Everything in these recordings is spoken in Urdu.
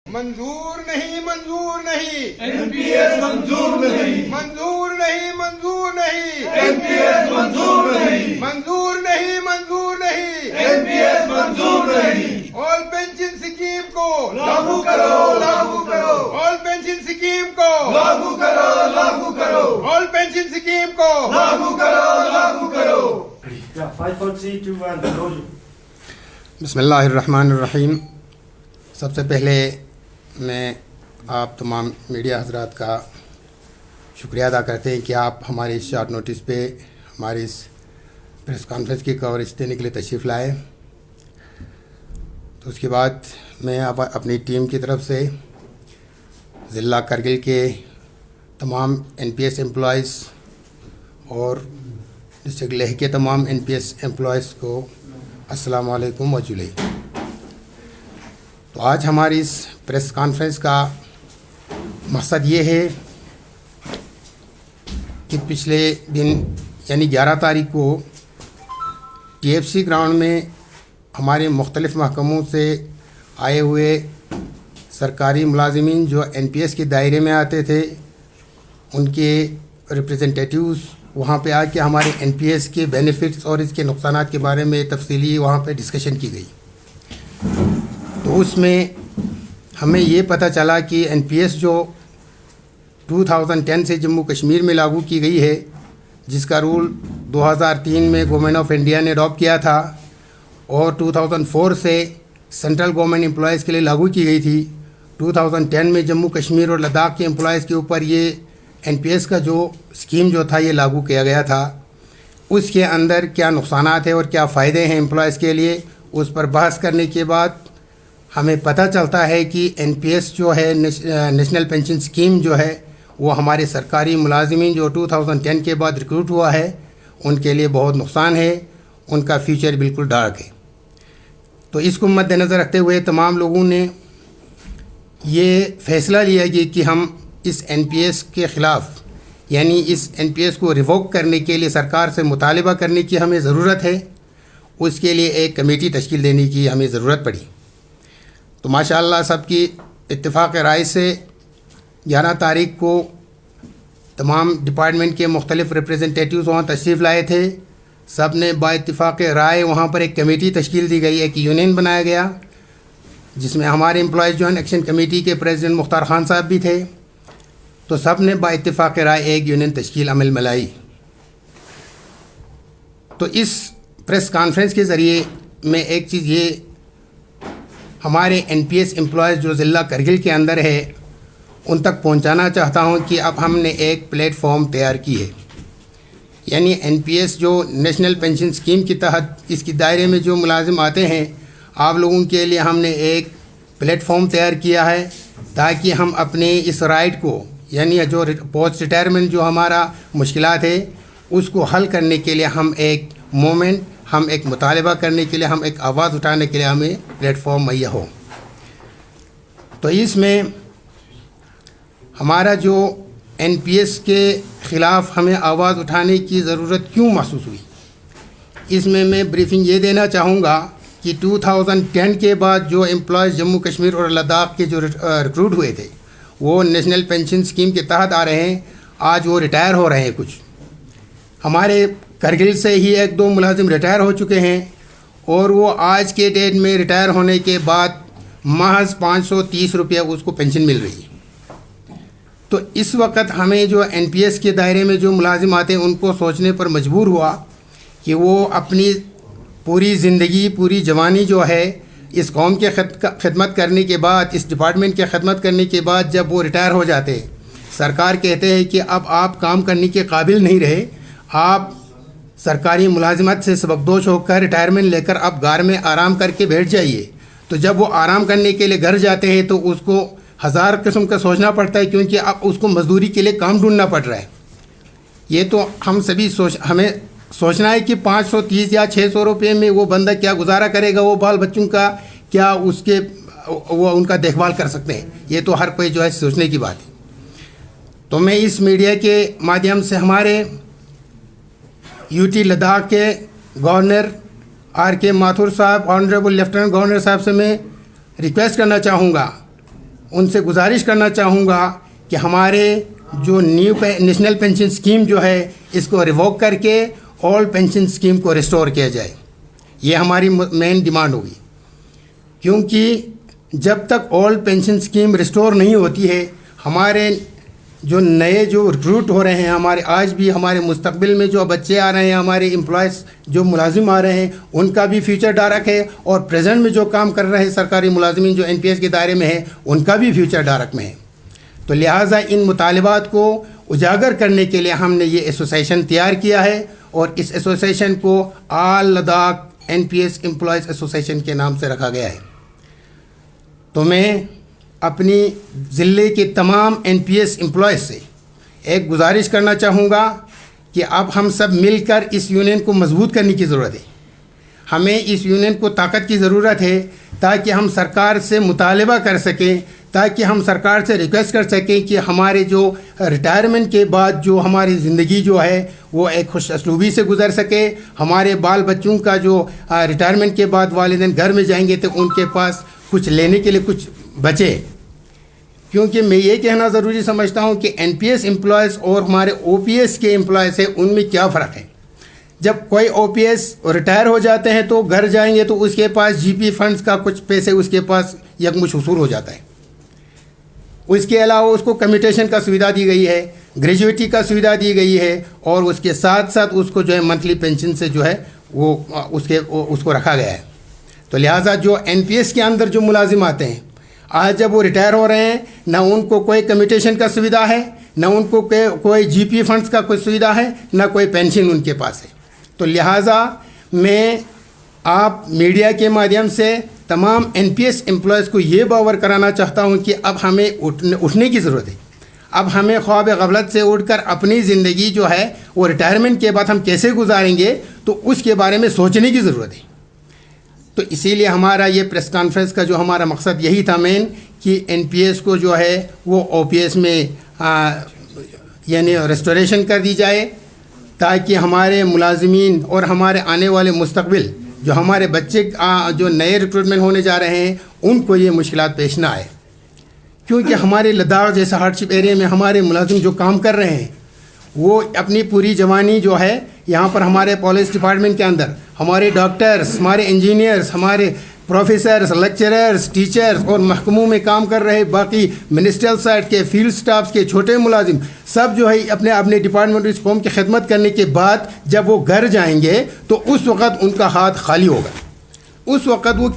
منظور نہیں منظور نہیں این پی ایس منظور نہیں، منظور نہیں منظور نہیں این پی ایس منظور نہیں، منظور نہیں منظور نہیں این پی ایس منظور نہیں، آل پینشن اسکیم کو لاگو کرو لاگو کرو، آل پینشن اسکیم کو لاگو کرو لاگو کرو، آل پینشن اسکیم کو لاگو کرو لاگو کرو۔ Yeah, 5, 4, 3, 2, 1, close. بسم اللہ الرحمن الرحیم۔ سب سے پہلے میں آپ تمام میڈیا حضرات کا شکریہ ادا کرتے ہیں کہ آپ ہمارے اس شارٹ نوٹس پہ ہماری اس پریس کانفرنس کی کوریج دینے کے لیے تشریف لائے۔ تو اس کے بعد میں اپنی ٹیم کی طرف سے ضلع کرگل کے تمام این پی ایس امپلائیز اور ڈسٹرکٹ لیہ کے تمام این پی ایس امپلائیز کو السلام علیکم و جلئی۔ تو آج ہماری اس پریس کانفرنس کا مقصد یہ ہے کہ پچھلے دن یعنی 11 تاریخ کو ٹی ایف سی گراؤنڈ میں ہمارے مختلف محکموں سے آئے ہوئے سرکاری ملازمین جو این پی ایس کے دائرے میں آتے تھے، ان کے ریپریزنٹیٹیوز وہاں پہ آ کے ہمارے این پی ایس کے بینیفٹس اور اس کے نقصانات کے بارے میں تفصیلی وہاں پہ ڈسکشن کی گئی۔ تو اس میں ہمیں یہ پتہ چلا کہ این پی ایس جو 2010 سے جموں کشمیر میں لاگو کی گئی ہے، جس کا رول 2003 میں گورنمنٹ آف انڈیا نے اڈاپٹ کیا تھا اور 2004 سے سینٹرل گورنمنٹ امپلائیز کے لیے لاگو کی گئی تھی، 2010 میں جموں کشمیر اور لداخ کے امپلائیز کے اوپر یہ این پی ایس کا جو اسکیم جو تھا یہ لاگو کیا گیا تھا۔ اس کے اندر کیا نقصانات ہیں اور کیا فائدے ہیں امپلائیز کے لیے، اس پر بحث کرنے کے بعد ہمیں پتہ چلتا ہے کہ این پی ایس جو ہے نیشنل پینشن اسکیم جو ہے وہ ہمارے سرکاری ملازمین جو 2010 کے بعد ریکروٹ ہوا ہے ان کے لیے بہت نقصان ہے، ان کا فیوچر بالکل ڈارک ہے۔ تو اس کو مد نظر رکھتے ہوئے تمام لوگوں نے یہ فیصلہ لیا کہ ہم اس این پی ایس کے خلاف یعنی اس این پی ایس کو ریووک کرنے کے لیے سرکار سے مطالبہ کرنے کی ہمیں ضرورت ہے، اس کے لیے ایک کمیٹی تشکیل دینے کی ہمیں ضرورت پڑی۔ تو ماشاءاللہ سب کی اتفاق رائے سے 11 تاریخ کو تمام ڈپارٹمنٹ کے مختلف ریپریزنٹیٹیوز وہاں تشریف لائے تھے، سب نے با اتفاق رائے وہاں پر ایک کمیٹی تشکیل دی گئی، ایک یونین بنایا گیا جس میں ہمارے امپلائیز جوائنٹ ایکشن کمیٹی کے پریزیڈنٹ مختار خان صاحب بھی تھے۔ تو سب نے با اتفاق رائے ایک یونین تشکیل عمل میں لائی۔ تو اس پریس کانفرنس کے ذریعے میں ایک چیز یہ ہمارے این پی ایس امپلائیز جو ضلع کرگل کے اندر ہے ان تک پہنچانا چاہتا ہوں کہ اب ہم نے ایک پلیٹ فارم تیار کی ہے، یعنی این پی ایس جو نیشنل پینشن اسکیم کے تحت اس کی دائرے میں جو ملازم آتے ہیں، آپ لوگوں کے لیے ہم نے ایک پلیٹ فارم تیار کیا ہے تاکہ ہم اپنے اس رائٹ کو یعنی جو پوسٹ ریٹائرمنٹ جو ہمارا مشکلات ہے اس کو حل کرنے کے لیے ہم ایک مومنٹ، ہم ایک مطالبہ کرنے کے لیے، ہم ایک آواز اٹھانے کے لیے ہمیں پلیٹ فارم مہیا ہو۔ تو اس میں ہمارا جو این پی ایس کے خلاف ہمیں آواز اٹھانے کی ضرورت کیوں محسوس ہوئی، اس میں بریفنگ یہ دینا چاہوں گا کہ 2010 کے بعد جو امپلائیز جموں کشمیر اور لداخ کے جو ریکروٹ ہوئے تھے وہ نیشنل پینشن اسکیم کے تحت آ رہے ہیں، آج وہ ریٹائر ہو رہے ہیں۔ کچھ ہمارے کرگل سے ہی 1-2 ملازم ریٹائر ہو چکے ہیں اور وہ آج کے ڈیٹ میں ریٹائر ہونے کے بعد محض 530 روپیہ اس کو پینشن مل رہی ہے۔ تو اس وقت ہمیں جو این پی ایس کے دائرے میں جو ملازم آتے ہیں ان کو سوچنے پر مجبور ہوا کہ وہ اپنی پوری زندگی، پوری جوانی جو ہے اس قوم کے خدمت کرنے کے بعد، اس ڈپارٹمنٹ کے خدمت کرنے کے بعد جب وہ ریٹائر ہو جاتے، سرکار کہتے ہیں کہ اب آپ کام کرنے کے قابل نہیں رہے، آپ سرکاری ملازمت سے سبکدوش ہو کر ریٹائرمنٹ لے کر اب گھر میں آرام کر کے بیٹھ جائیے۔ تو جب وہ آرام کرنے کے لیے گھر جاتے ہیں تو اس کو 1000 قسم کا سوچنا پڑتا ہے، کیونکہ اب اس کو مزدوری کے لیے کام ڈھونڈنا پڑ رہا ہے۔ یہ تو ہم سبھی ہمیں سوچنا ہے کہ 530 یا 600 روپے میں وہ بندہ کیا گزارا کرے گا، وہ بال بچوں کا کیا اس کے وہ ان کا دیکھ بھال کر سکتے ہیں، یہ تو ہر کوئی جو ہے سوچنے کی بات ہے۔ تو میں اس میڈیا کے مادھیم سے ہمارے یو ٹی لداخ کے گورنر آر کے ماتھور صاحب، آنریبل لیفٹیننٹ گورنر صاحب سے میں ریکویسٹ کرنا چاہوں گا ان سے گزارش کرنا چاہوں گا کہ ہمارے جو نیو نیشنل پینشن اسکیم جو ہے اس کو ریووک کر کے اول پینشن اسکیم کو ریسٹور کیا جائے. یہ ہماری مین ڈیمانڈ ہوگی، کیونکہ جب تک اول پینشن اسکیم ریسٹور نہیں ہوتی ہے ہمارے جو نئے جو ریکروٹ ہو رہے ہیں، ہمارے آج بھی ہمارے مستقبل میں جو بچے آ رہے ہیں، ہمارے امپلائز جو ملازم آ رہے ہیں، ان کا بھی فیوچر ڈارک ہے، اور پریزنٹ میں جو کام کر رہے ہیں سرکاری ملازمین جو NPS کے دائرے میں ہے ان کا بھی فیوچر ڈارک میں ہے. تو لہٰذا ان مطالبات کو اجاگر کرنے کے لیے ہم نے یہ ایسوسیشن تیار کیا ہے، اور اس ایسوسیشن کو آل لداخ NPS امپلائز ایسوسیشن کے نام سے رکھا گیا ہے. تو میں اپنی ضلع کے تمام NPS امپلائز سے ایک گزارش کرنا چاہوں گا کہ اب ہم سب مل کر اس یونین کو مضبوط کرنے کی ضرورت ہے. ہمیں اس یونین کو طاقت کی ضرورت ہے تاکہ ہم سرکار سے مطالبہ کر سکیں، تاکہ ہم سرکار سے ریکویسٹ کر سکیں کہ ہمارے جو ریٹائرمنٹ کے بعد جو ہماری زندگی جو ہے وہ ایک خوش اسلوبی سے گزر سکے. ہمارے بال بچوں کا جو ریٹائرمنٹ کے بعد والدین گھر میں جائیں گے تو ان کے پاس کچھ لینے کے لیے کچھ بچے. کیونکہ میں یہ کہنا ضروری سمجھتا ہوں کہ NPS امپلائز اور ہمارے OPS کے امپلائز ہیں، ان میں کیا فرق ہے. جب کوئی OPS ریٹائر ہو جاتے ہیں تو گھر جائیں گے تو اس کے پاس GP فنڈز کا کچھ پیسے اس کے پاس یکمش حصول ہو جاتا ہے. اس کے علاوہ اس کو کمیٹیشن کا سویدھا دی گئی ہے، گریجویٹی کا سویدھا دی گئی ہے، اور اس کے ساتھ ساتھ اس کو جو ہے منتھلی پینشن سے جو ہے وہ اس کو رکھا گیا ہے. تو لہٰذا جو NPS کے اندر جو ملازم آتے ہیں آج جب وہ ریٹائر ہو رہے ہیں، نہ ان کو کوئی کمیٹیشن کا سویدھا ہے، نہ ان کو کوئی GP فنڈز کا کوئی سویدھا ہے، نہ کوئی پینشن ان کے پاس ہے. تو لہٰذا میں آپ میڈیا کے مادھیم سے تمام NPS امپلائز کو یہ باور کرانا چاہتا ہوں کہ اب ہمیں اٹھنے کی ضرورت ہے. اب ہمیں خواب غفلت سے اٹھ کر اپنی زندگی جو ہے وہ ریٹائرمنٹ کے بعد ہم کیسے گزاریں گے تو اس کے بارے میں سوچنے کی ضرورت ہے. تو اسی لیے ہمارا یہ پریس کانفرنس کا جو ہمارا مقصد یہی تھا مین کہ NPS کو جو ہے وہ OPS میں یعنی ریسٹوریشن کر دی جائے، تاکہ ہمارے ملازمین اور ہمارے آنے والے مستقبل جو ہمارے بچے جو نئے ریکروٹمنٹ ہونے جا رہے ہیں ان کو یہ مشکلات پیش نہ آئے. کیونکہ ہمارے لداخ جیسا ہارڈشپ ایریا میں ہمارے ملازم جو کام کر رہے ہیں وہ اپنی پوری جوانی جو ہے یہاں پر ہمارے پالیس ڈپارٹمنٹ کے اندر ہمارے ڈاکٹرز، ہمارے انجینئرز، ہمارے پروفیسرز، لیکچررز، ٹیچرز اور محکموں میں کام کر رہے باقی منسٹریل سائٹ کے فیلڈ سٹافز کے چھوٹے ملازم سب جو ہے اپنے ڈپارٹمنٹ اس قوم کی خدمت کرنے کے بعد جب وہ گھر جائیں گے تو اس وقت ان کا ہاتھ خالی ہوگا. اس وقت وہ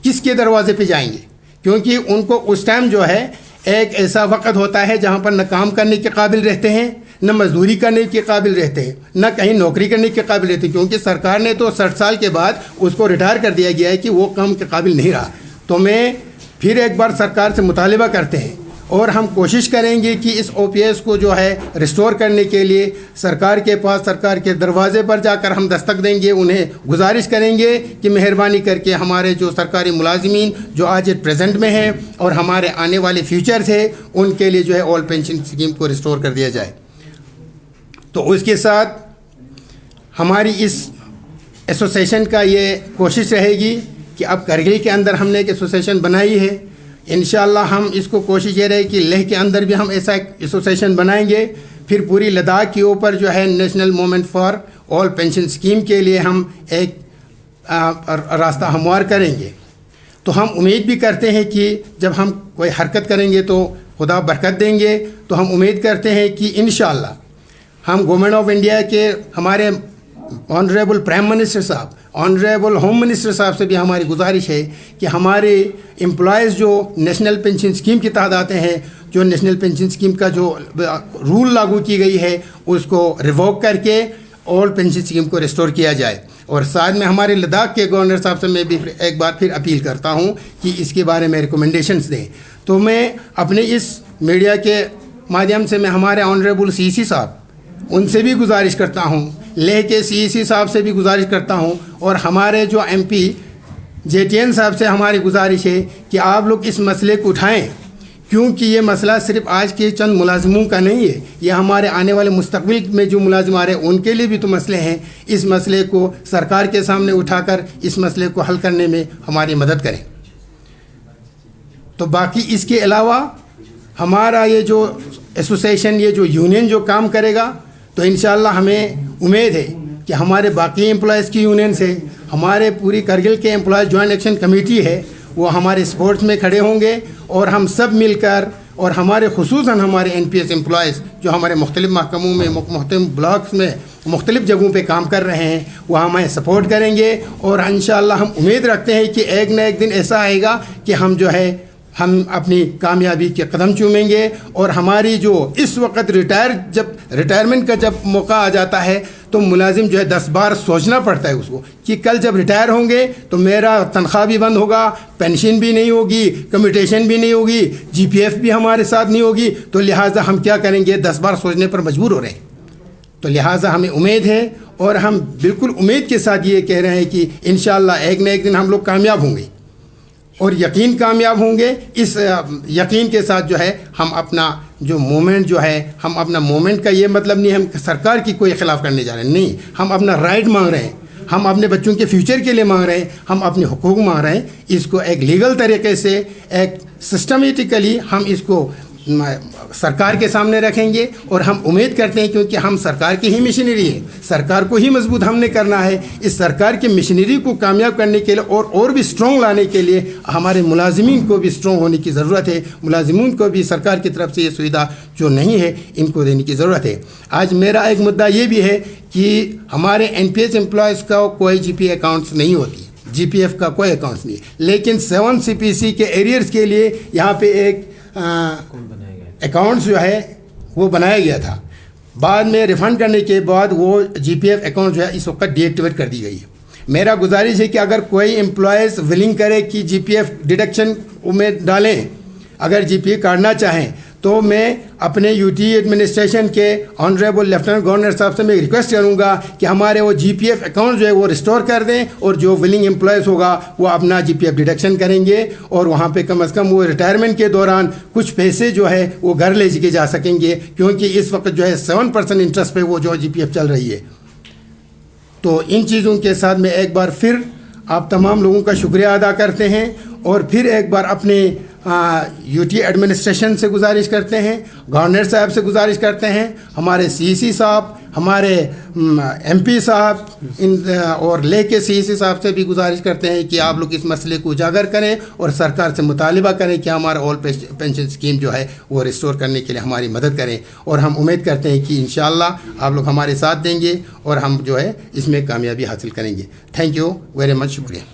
کس کے دروازے پہ جائیں گے؟ کیونکہ ان کو اس ٹائم جو ہے ایک ایسا وقت ہوتا ہے جہاں پر نہ کام کرنے کے قابل رہتے ہیں، نہ مزدوری کرنے کے قابل رہتے ہیں، نہ کہیں نوکری کرنے کے قابل رہتے ہیں، کیونکہ سرکار نے تو 60 سال کے بعد اس کو ریٹائر کر دیا گیا ہے کہ وہ کام کے قابل نہیں رہا. تو میں پھر ایک بار سرکار سے مطالبہ کرتے ہیں اور ہم کوشش کریں گے کہ اس OPS کو جو ہے ریسٹور کرنے کے لیے سرکار کے پاس، سرکار کے دروازے پر جا کر ہم دستک دیں گے. انہیں گزارش کریں گے کہ مہربانی کر کے ہمارے جو سرکاری ملازمین جو آج پریزنٹ میں ہیں اور ہمارے آنے والے فیوچرز ہیں ان کے لیے جو ہے اول پینشن اسکیم کو ریسٹور کر دیا جائے. تو اس کے ساتھ ہماری اس ایسوسیشن کا یہ کوشش رہے گی کہ اب کرگل کے اندر ہم نے ایک ایسوسیشن بنائی ہے. انشاءاللہ ہم اس کو کوشش یہ رہے کہ لیہ کے اندر بھی ہم ایسا ایک ایسوسیشن بنائیں گے. پھر پوری لداخ کے اوپر جو ہے national movement for all pension scheme کے لیے ہم ایک راستہ ہموار کریں گے. تو ہم امید بھی کرتے ہیں کہ جب ہم کوئی حرکت کریں گے تو خدا برکت دیں گے. تو ہم امید کرتے ہیں کہ انشاءاللہ ہم گورنمنٹ آف انڈیا کے ہمارے آنریبل پرائم منسٹر صاحب، آنریبل ہوم منسٹر صاحب سے بھی ہماری گزارش ہے کہ ہمارے امپلائز جو نیشنل پینشن اسکیم کے تحت آتے ہیں، جو نیشنل پینشن اسکیم کا جو رول لاگو کی گئی ہے اس کو ریووک کر کے اول پینشن اسکیم کو ریسٹور کیا جائے. اور ساتھ میں ہمارے لداخ کے گورنر صاحب سے میں بھی ایک بار پھر اپیل کرتا ہوں کہ اس کے بارے میں ریکمنڈیشنز دیں. تو میں اپنے اس میڈیا کے مادھیم سے میں ہمارے آنریبل CEC صاحب ان سے بھی گزارش کرتا ہوں، لیہ کے CEC صاحب سے بھی گزارش کرتا ہوں، اور ہمارے جو MP JTN صاحب سے ہماری گزارش ہے کہ آپ لوگ اس مسئلے کو اٹھائیں. کیونکہ یہ مسئلہ صرف آج کے چند ملازموں کا نہیں ہے، یہ ہمارے آنے والے مستقبل میں جو ملازم آ رہے ہیں ان کے لیے بھی تو مسئلے ہیں. اس مسئلے کو سرکار کے سامنے اٹھا کر اس مسئلے کو حل کرنے میں ہماری مدد کریں. تو باقی اس کے علاوہ ہمارا یہ جو ایسوسیشن، یہ جو یونین جو کام کرے گا، تو انشاءاللہ ہمیں امید ہے کہ ہمارے باقی امپلائز کی یونین سے، ہمارے پوری کرگل کے امپلائز جوائنٹ ایکشن کمیٹی ہے وہ ہمارے سپورٹس میں کھڑے ہوں گے، اور ہم سب مل کر، اور ہمارے خصوصاً ہمارے NPS امپلائز جو ہمارے مختلف محکموں میں، مختلف بلاکس میں، مختلف جگہوں پہ کام کر رہے ہیں، وہ ہمیں سپورٹ کریں گے، اور انشاءاللہ ہم امید رکھتے ہیں کہ ایک نہ ایک دن ایسا آئے گا کہ ہم اپنی کامیابی کے قدم چومیں گے، اور ہماری جو اس وقت ریٹائرمنٹ کا جب موقع آ جاتا ہے تو ملازم جو ہے 10 بار سوچنا پڑتا ہے اس کو کہ کل جب ریٹائر ہوں گے تو میرا تنخواہ بھی بند ہوگا، پینشن بھی نہیں ہوگی، کمیٹیشن بھی نہیں ہوگی، GPF بھی ہمارے ساتھ نہیں ہوگی، تو لہٰذا ہم کیا کریں گے؟ 10 بار سوچنے پر مجبور ہو رہے ہیں۔ تو لہٰذا ہمیں امید ہے، اور ہم بالکل امید کے ساتھ یہ کہہ رہے ہیں کہ انشاءاللہ ایک نہ ایک دن ہم لوگ کامیاب ہوں گے، اور یقین کامیاب ہوں گے۔ اس یقین کے ساتھ جو ہے ہم اپنا جو موومنٹ جو ہے، ہم اپنا موومنٹ کا یہ مطلب نہیں ہم سرکار کی کوئی خلاف کرنے جا رہے ہیں، نہیں، ہم اپنا رائٹ مانگ رہے ہیں، ہم اپنے بچوں کے فیوچر کے لیے مانگ رہے ہیں، ہم اپنے حقوق مانگ رہے ہیں۔ اس کو ایک لیگل طریقے سے، ایک سسٹمیٹیکلی ہم اس کو سرکار کے سامنے رکھیں گے، اور ہم امید کرتے ہیں کیونکہ ہم سرکار کی ہی مشینری ہے، سرکار کو ہی مضبوط ہم نے کرنا ہے۔ اس سرکار کی مشینری کو کامیاب کرنے کے لیے اور بھی اسٹرانگ لانے کے لیے ہمارے ملازمین کو بھی اسٹرانگ ہونے کی ضرورت ہے، ملازمین کو بھی سرکار کی طرف سے یہ سویدھا جو نہیں ہے ان کو دینے کی ضرورت ہے۔ آج میرا ایک مدعا یہ بھی ہے کہ ہمارے NPS امپلائز کا کوئی GP اکاؤنٹس نہیں ہوتی، GPF کا کوئی اکاؤنٹس نہیں، لیکن 7 CPC کے ایریئرز کے لیے یہاں پہ ایک اکاؤنٹس جو ہے وہ بنایا گیا تھا، بعد میں ریفنڈ کرنے کے بعد وہ GPF اکاؤنٹ جو ہے اس وقت ڈی ایکٹیویٹ کر دی گئی ہے۔ میرا گزارش ہے کہ اگر کوئی امپلائز ولنگ کرے کہ GPF ڈیڈکشن میں ڈالیں، اگر GPF کاٹنا چاہیں، تو میں اپنے UT ایڈمنسٹریشن کے آنریبل لیفٹیننٹ گورنر صاحب سے میں ریکویسٹ کروں گا کہ ہمارے وہ GPF اکاؤنٹ جو ہے وہ ریسٹور کر دیں، اور جو ولنگ امپلائز ہوگا وہ اپنا GPF ڈیڈکشن کریں گے، اور وہاں پہ کم از کم وہ ریٹائرمنٹ کے دوران کچھ پیسے جو ہے وہ گھر لے کے جا سکیں گے، کیونکہ اس وقت جو ہے 7% انٹرسٹ پہ وہ جو GPF چل رہی ہے۔ تو ان چیزوں کے ساتھ میں ایک بار پھر آپ تمام لوگوں کا شکریہ ادا کرتے ہیں، اور پھر ایک بار اپنے UT ایڈمنسٹریشن سے گزارش کرتے ہیں، گورنر صاحب سے گزارش کرتے ہیں، ہمارے CEC صاحب، ہمارے MP صاحب، اور لے کے CEC صاحب سے بھی گزارش کرتے ہیں کہ آپ لوگ اس مسئلے کو اجاگر کریں، اور سرکار سے مطالبہ کریں کہ ہمارا اول پینشن اسکیم جو ہے وہ ریسٹور کرنے کے لیے ہماری مدد کریں، اور ہم امید کرتے ہیں کہ انشاءاللہ آپ لوگ ہمارے ساتھ دیں گے، اور ہم جو ہے اس میں کامیابی حاصل کریں گے۔ تھینک یو ویری مچ، شکریہ۔